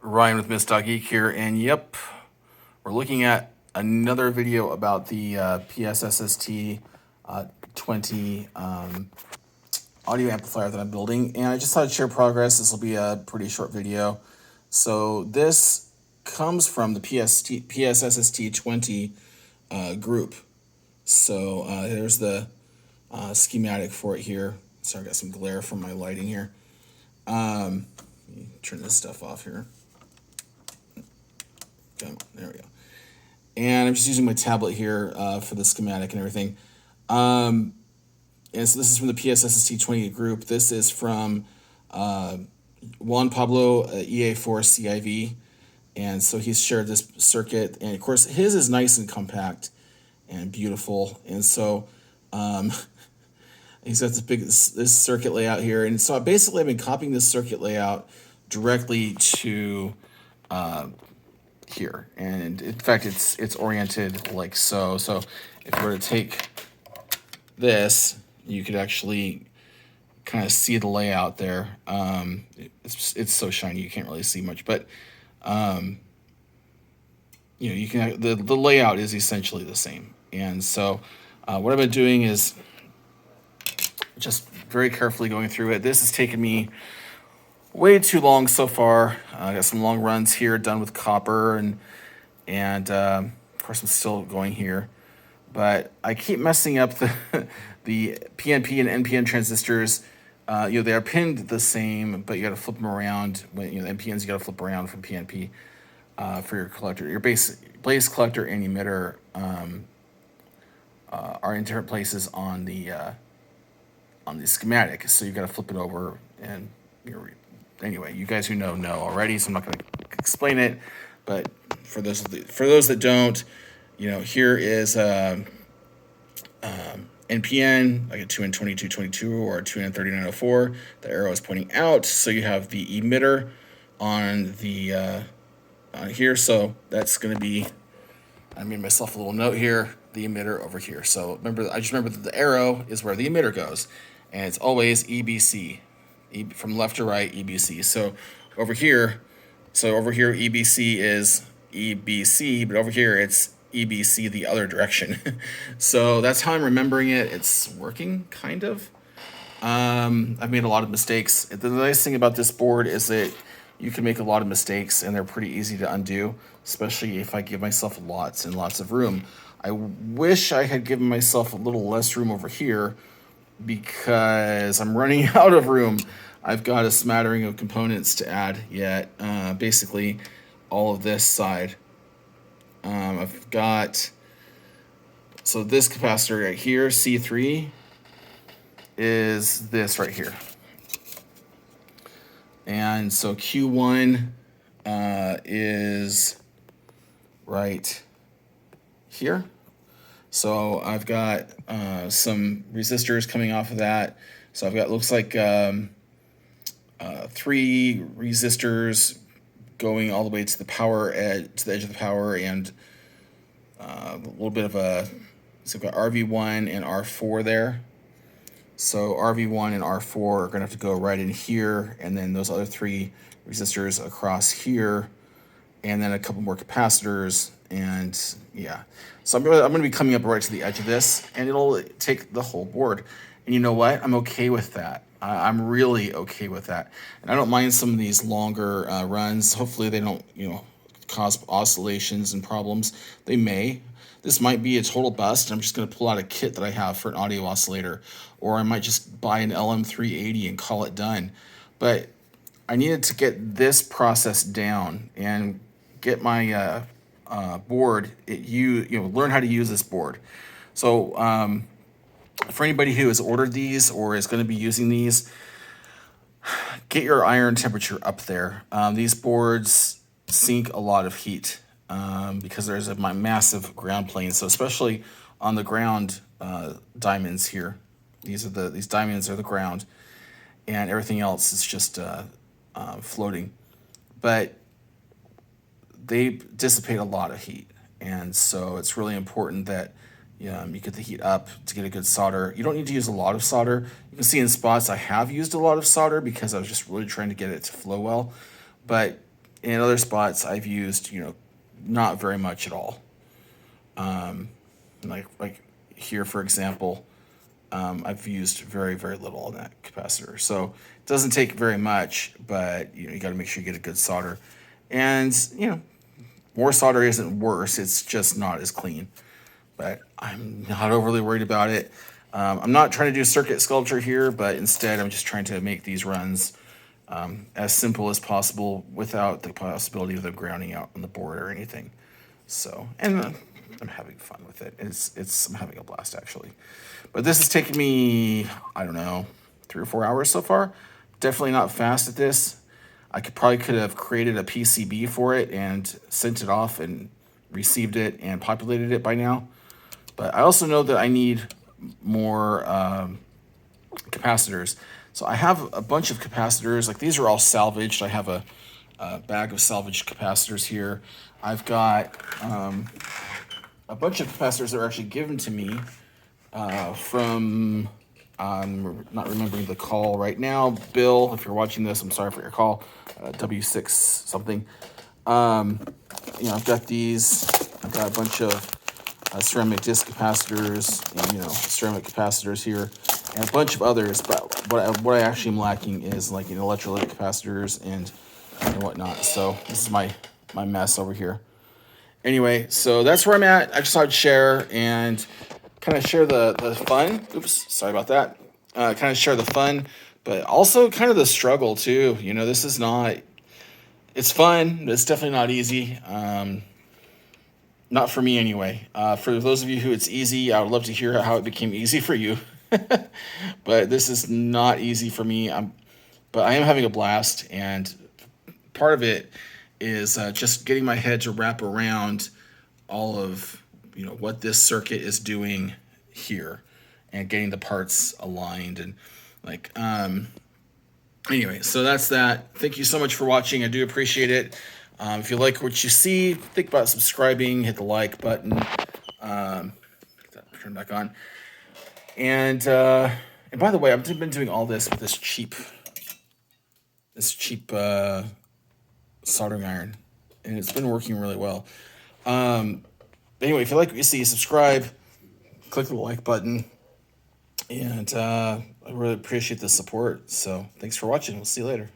Ryan with Miss.Geek here, and yep, we're looking at another video about the PSSST-20 audio amplifier that I'm building, and I just thought I'd share progress. This will be a pretty short video. So this comes from the PSSST-20 group. So there's the schematic for it here. Sorry, I got some glare from my lighting here. Let me turn this stuff off here. Come on, there we go. And I'm just using my tablet here for the schematic and everything. And so this is from the PSSST-20 group. This is from Juan Pablo EA4 CIV. And so he's shared this circuit. And of course, his is nice and compact and beautiful. And so he's got this circuit layout here. And so basically I've been copying this circuit layout directly to here, and in fact it's oriented like so. So if we were to take this, you could actually kind of see the layout there. It's so shiny you can't really see much, but you can the layout is essentially the same. And so what I've been doing is just very carefully going through it. This has taken me way too long so far. I got some long runs here done with copper, and of course I'm still going here, but I keep messing up the the PNP and NPN transistors. They are pinned the same, but you got to flip them around. When the NPNs, you got to flip around from PNP for your collector. Your base collector and emitter are in different places on the schematic, so you got to flip it over. And anyway, you guys who know already, so I'm not going to explain it. But for those that don't, here is NPN, like a 2N2222 or a 2N3904. The arrow is pointing out, so you have the emitter on the on here. So that's going to be, I made myself a little note here, the emitter over here. So I just remember that the arrow is where the emitter goes, and it's always EBC. From left to right, EBC. So over here EBC is EBC, but over here it's EBC the other direction. So that's how I'm remembering it. It's working, kind of. I've made a lot of mistakes. The nice thing about this board is that you can make a lot of mistakes, and they're pretty easy to undo, especially if I give myself lots and lots of room. I wish I had given myself a little less room over here, because I'm running out of room. I've got a smattering of components to add yet. Basically, all of this side. I've got, so this capacitor right here, C3, is this right here. And so Q1 is right here. So I've got some resistors coming off of that. So I've got, looks like 3 resistors going all the way to the power edge, to the edge of the power, and a little bit of so I've got RV1 and R4 there. So RV1 and R4 are going to have to go right in here, and then those other 3 resistors across here, and then a couple more capacitors. And yeah, so I'm going to be coming up right to the edge of this, and it'll take the whole board. And you know what? I'm okay with that. I'm really okay with that. And I don't mind some of these longer runs. Hopefully they don't, cause oscillations and problems. They may. This might be a total bust. I'm just going to pull out a kit that I have for an audio oscillator, or I might just buy an LM380 and call it done. But I needed to get this process down and get my board, learn how to use this board. So for anybody who has ordered these or is going to be using these, get your iron temperature up there. These boards sink a lot of heat because there's a massive ground plane. So especially on the ground diamonds here, these diamonds are the ground, and everything else is just floating. But they dissipate a lot of heat, and so it's really important that you get the heat up to get a good solder. You don't need to use a lot of solder. You can see in spots I have used a lot of solder because I was just really trying to get it to flow well. But In other spots, I've used, not very much at all. Like here, for example, I've used very, very little on that capacitor. So it doesn't take very much, but you got to make sure you get a good solder. And more solder isn't worse. It's just not as clean. But I'm not overly worried about it. I'm not trying to do circuit sculpture here, but instead I'm just trying to make these runs as simple as possible without the possibility of them grounding out on the board or anything. So, and I'm having fun with it. I'm having a blast actually. But this has taken me, I don't know, 3 or 4 hours so far. Definitely not fast at this. I could have created a PCB for it and sent it off and received it and populated it by now. But I also know that I need more capacitors. So I have a bunch of capacitors. Like these are all salvaged. I have a bag of salvaged capacitors here. I've got a bunch of capacitors that were actually given to me from, I'm not remembering the call right now. Bill, if you're watching this, I'm sorry for your call. W6 something. I've got these. I've got a bunch of ceramic disc capacitors and, ceramic capacitors here and a bunch of others. But what I actually am lacking is like electrolytic capacitors and whatnot. So this is my mess over here. Anyway, so that's where I'm at. I just thought I'd share and kind of share the fun. Oops, sorry about that. Kind of share the fun, but also kind of the struggle too. This is not, it's fun, but it's definitely not easy. Not for me anyway. For those of you who it's easy, I would love to hear how it became easy for you. But this is not easy for me. But I am having a blast, and part of it is just getting my head to wrap around all of what this circuit is doing here, and getting the parts aligned and like anyway. So that's that. Thank you so much for watching. I do appreciate it. If you like what you see, think about subscribing. Hit the like button. Turn back on. And by the way, I've been doing all this with this cheap soldering iron, and it's been working really well. Anyway, if you like what you see, subscribe, click the like button, and I really appreciate the support. So thanks for watching. We'll see you later.